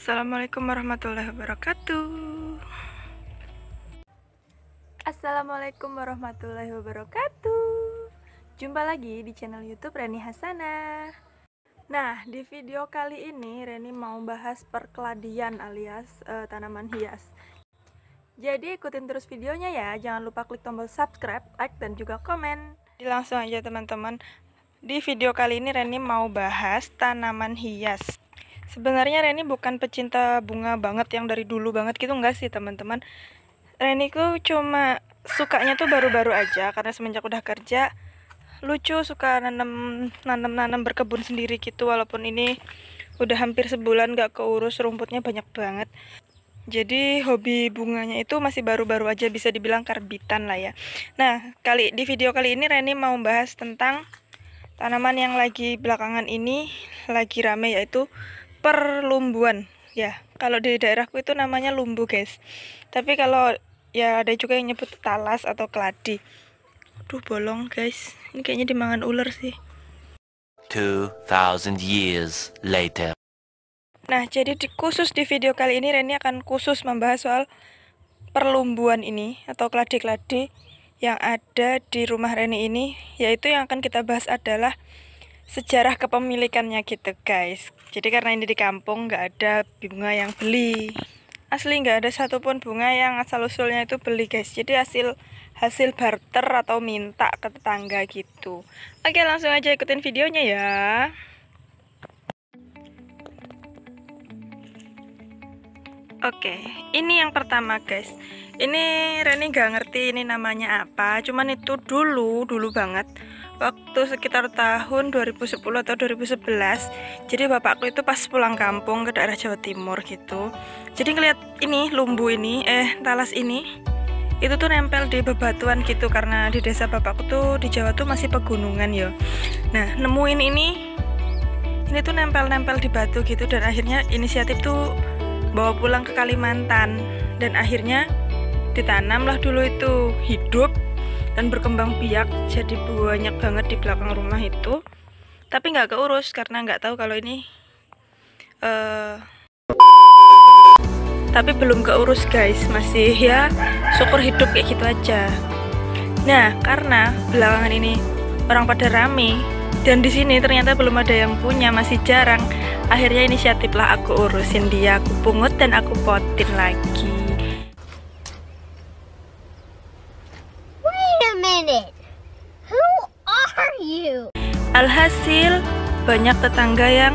Assalamualaikum warahmatullahi wabarakatuh. Assalamualaikum warahmatullahi wabarakatuh. Jumpa lagi di channel YouTube Reni Hasanah. Nah, di video kali ini Reni mau bahas perkeladian alias tanaman hias. Jadi ikutin terus videonya ya. Jangan lupa klik tombol subscribe, like, dan juga komen. Langsung aja teman-teman. Di video kali ini Reni mau bahas tanaman hias. Sebenarnya Reni bukan pecinta bunga banget yang dari dulu banget gitu, enggak sih teman-teman. Reni ku cuma sukanya tuh baru-baru aja karena semenjak udah kerja lucu, suka nanam berkebun sendiri gitu. Walaupun ini udah hampir sebulan gak keurus, rumputnya banyak banget. Jadi hobi bunganya itu masih baru-baru aja, bisa dibilang karbitan lah ya. Nah, di video kali ini Reni mau bahas tentang tanaman yang lagi belakangan ini lagi rame, yaitu perlumbuan. Ya, kalau di daerahku itu namanya lumbu, guys. Tapi kalau ya ada juga yang nyebut talas atau keladi. Aduh, bolong, guys. Ini kayaknya dimakan ular sih. 2000 years later. Nah, jadi khusus di video kali ini Reni akan khusus membahas soal perlumbuan ini atau keladi-keladi yang ada di rumah Reni ini, yaitu yang akan kita bahas adalah sejarah kepemilikannya gitu, guys. Jadi karena ini di kampung nggak ada bunga yang beli, asli nggak ada satupun bunga yang asal usulnya itu beli, guys. Jadi hasil barter atau minta ke tetangga gitu. Oke, langsung aja ikutin videonya ya. Oke, ini yang pertama, guys. Ini Reni nggak ngerti ini namanya apa, cuman itu dulu banget, waktu sekitar tahun 2010 atau 2011. Jadi bapakku itu pas pulang kampung ke daerah Jawa Timur gitu. Jadi ngeliat ini lumbu ini, talas ini, itu tuh nempel di bebatuan gitu, karena di desa bapakku tuh di Jawa tuh masih pegunungan ya. Nah, nemuin ini tuh nempel-nempel di batu gitu, dan akhirnya inisiatif tuh bawa pulang ke Kalimantan, dan akhirnya ditanamlah dulu itu, hidup dan berkembang biak jadi banyak banget di belakang rumah itu. Tapi nggak keurus karena nggak tahu kalau ini tapi belum keurus, guys. Masih ya syukur hidup kayak gitu aja. Nah, karena belakangan ini orang pada rame dan di sini ternyata belum ada yang punya, masih jarang. Akhirnya inisiatif lah aku urusin dia, aku pungut dan aku potin lagi. Wait a minute. Who are you? Alhasil banyak tetangga yang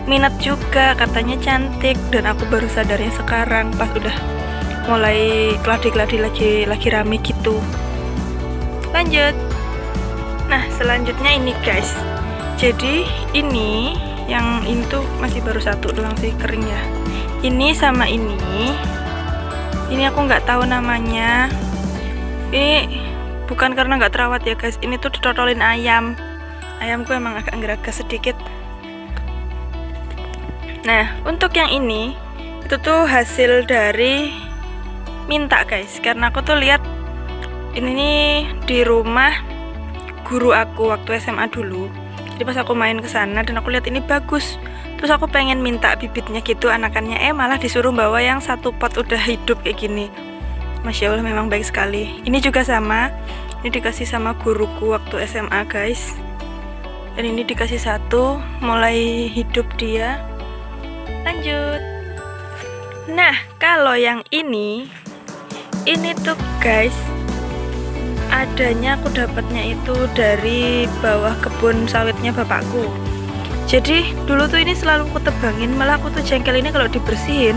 minat juga, katanya cantik, dan aku baru sadarnya sekarang pas udah mulai keladi-keladi lagi rame gitu. Lanjut. Nah, selanjutnya ini, guys. Jadi ini tuh masih baru satu doang sih kering ya. Ini sama ini aku nggak tahu namanya. Ini bukan karena nggak terawat ya, guys. Ini tuh ditotolin ayam. Ayamku emang agak ngeragas sedikit. Nah, untuk yang ini itu tuh hasil dari minta, guys. Karena aku tuh lihat ini nih di rumah guru aku waktu SMA dulu. Jadi pas aku main ke sana dan aku lihat ini bagus, terus aku pengen minta bibitnya gitu, anakannya, malah disuruh bawa yang satu pot udah hidup kayak gini. Masya Allah, memang baik sekali. Ini juga sama, ini dikasih sama guruku waktu SMA, guys. Dan ini dikasih satu, mulai hidup dia. Lanjut. Nah, kalau yang ini tuh, guys, adanya aku dapatnya itu dari bawah kebun sawitnya bapakku. Jadi dulu tuh ini selalu aku tebangin, malah aku tuh jengkel ini kalau dibersihin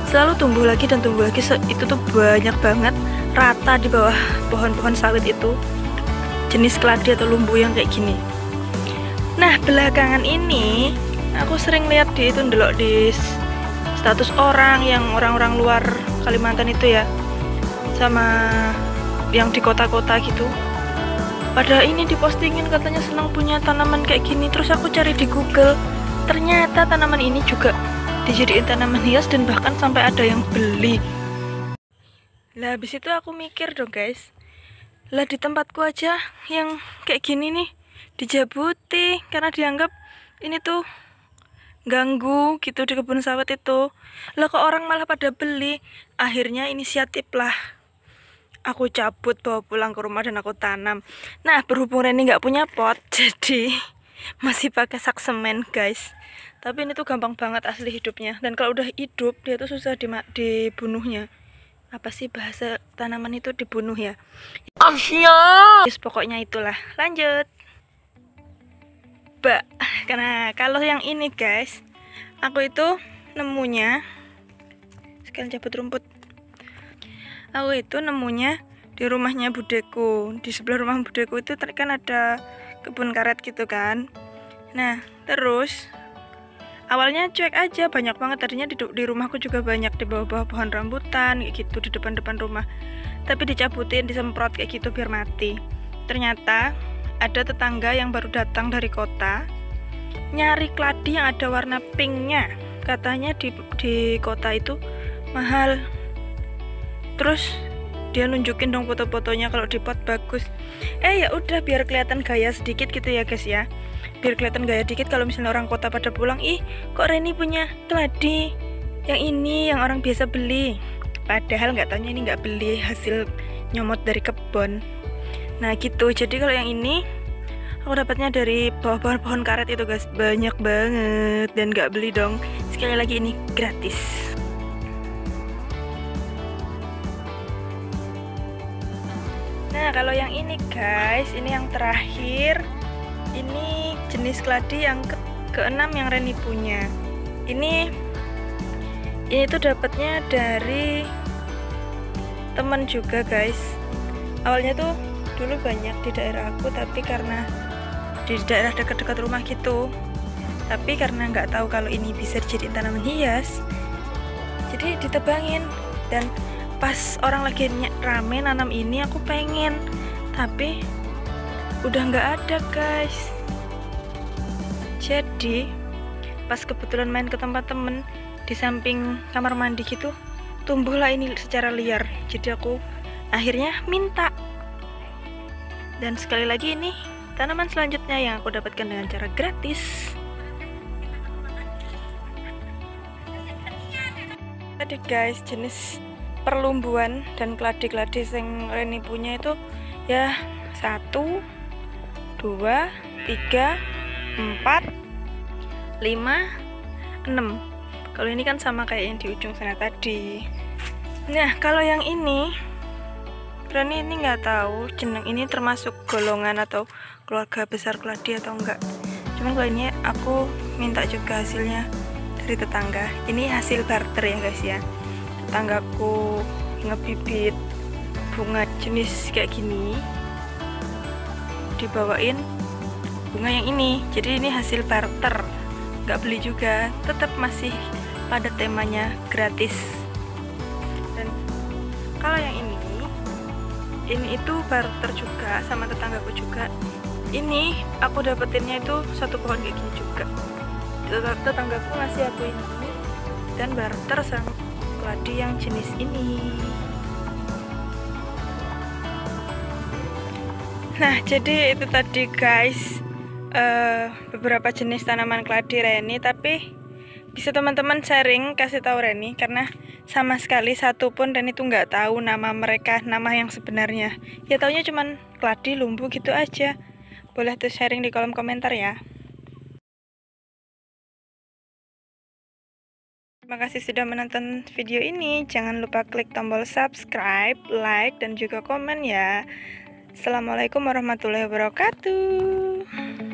selalu tumbuh lagi dan tumbuh lagi. Itu tuh banyak banget rata di bawah pohon-pohon sawit itu, jenis keladi atau lumbu yang kayak gini. Nah, belakangan ini aku sering lihat ndelok di status orang luar Kalimantan itu ya, sama yang di kota-kota gitu, pada ini dipostingin katanya senang punya tanaman kayak gini. Terus aku cari di Google, ternyata tanaman ini juga dijadiin tanaman hias dan bahkan sampai ada yang beli. Lah habis itu aku mikir dong, guys, lah di tempatku aja yang kayak gini nih dijabuti karena dianggap ini tuh ganggu gitu di kebun sawit itu. Lah kok orang malah pada beli. Akhirnya inisiatif lah aku cabut, bawa pulang ke rumah dan aku tanam. Nah, berhubung Reni nggak punya pot, jadi masih pakai sak semen guys. Tapi ini tuh gampang banget asli hidupnya. Dan kalau udah hidup dia tuh susah dibunuhnya. Apa sih bahasa tanaman itu dibunuh ya? Yes, pokoknya itulah. Lanjut. Karena kalau yang ini guys, aku itu nemunya sekalian cabut rumput. Aku itu nemunya di rumahnya budeku. Di sebelah rumah budeku itu kan ada kebun karet gitu kan. Nah, terus awalnya cuek aja, banyak banget tadinya di rumahku juga banyak, di bawah-bawah pohon rambutan kayak gitu, di depan-depan rumah. Tapi dicabutin, disemprot kayak gitu biar mati. Ternyata ada tetangga yang baru datang dari kota nyari keladi yang ada warna pinknya. Katanya di kota itu mahal. Terus dia nunjukin dong foto-fotonya kalau di pot bagus. Ya udah biar kelihatan gaya sedikit gitu ya guys ya. Biar kelihatan gaya dikit kalau misalnya orang kota pada pulang, ih kok Reni punya keladi yang ini yang orang biasa beli. Padahal nggak taunya ini nggak beli, hasil nyomot dari kebun. Nah gitu, jadi kalau yang ini aku dapatnya dari bawah pohon karet itu guys, banyak banget dan nggak beli dong. Sekali lagi ini gratis. Nah kalau yang ini guys, ini yang terakhir. Ini jenis keladi yang keenam yang Reni punya. Ini tuh dapatnya dari teman juga guys. Awalnya tuh dulu banyak di daerah aku, tapi karena di daerah dekat-dekat rumah gitu, tapi karena nggak tahu kalau ini bisa dijadiin tanaman hias, jadi ditebangin. Dan pas orang lagi rame nanam ini, aku pengen, tapi udah nggak ada guys. Jadi pas kebetulan main ke tempat temen di samping kamar mandi gitu, tumbuhlah ini secara liar. Jadi aku akhirnya minta. Dan sekali lagi ini tanaman selanjutnya yang aku dapatkan dengan cara gratis. Tadi guys, jenis perlumbuan dan keladi-keladi yang Reni punya itu ya 1, 2, 3, 4, 5, 6. Kalau ini kan sama kayak yang di ujung sana tadi. Nah kalau yang ini Reni ini nggak tahu jeneng ini termasuk golongan atau keluarga besar keladi atau enggak. Cuman kalau ini aku minta juga hasilnya dari tetangga. Ini hasil barter ya guys ya. Tetanggaku ngebibit bunga jenis kayak gini, dibawain bunga yang ini. Jadi ini hasil barter, nggak beli juga. Tetap masih pada temanya gratis. Dan kalau yang ini itu barter juga sama tetanggaku juga. Ini aku dapetinnya itu satu pohon kayak gini juga. Tetanggaku ngasih aku ini dan barter sama keladi yang jenis ini. Nah jadi itu tadi guys, beberapa jenis tanaman keladi Reni. Tapi bisa teman-teman sharing, kasih tahu Reni, karena sama sekali satu pun Reni tuh nggak tahu nama mereka, nama yang sebenarnya. Ya taunya cuman keladi, lumbu gitu aja. Boleh tuh sharing di kolom komentar ya. Terima kasih sudah menonton video ini. Jangan lupa klik tombol subscribe, like, dan juga komen ya. Assalamualaikum warahmatullahi wabarakatuh.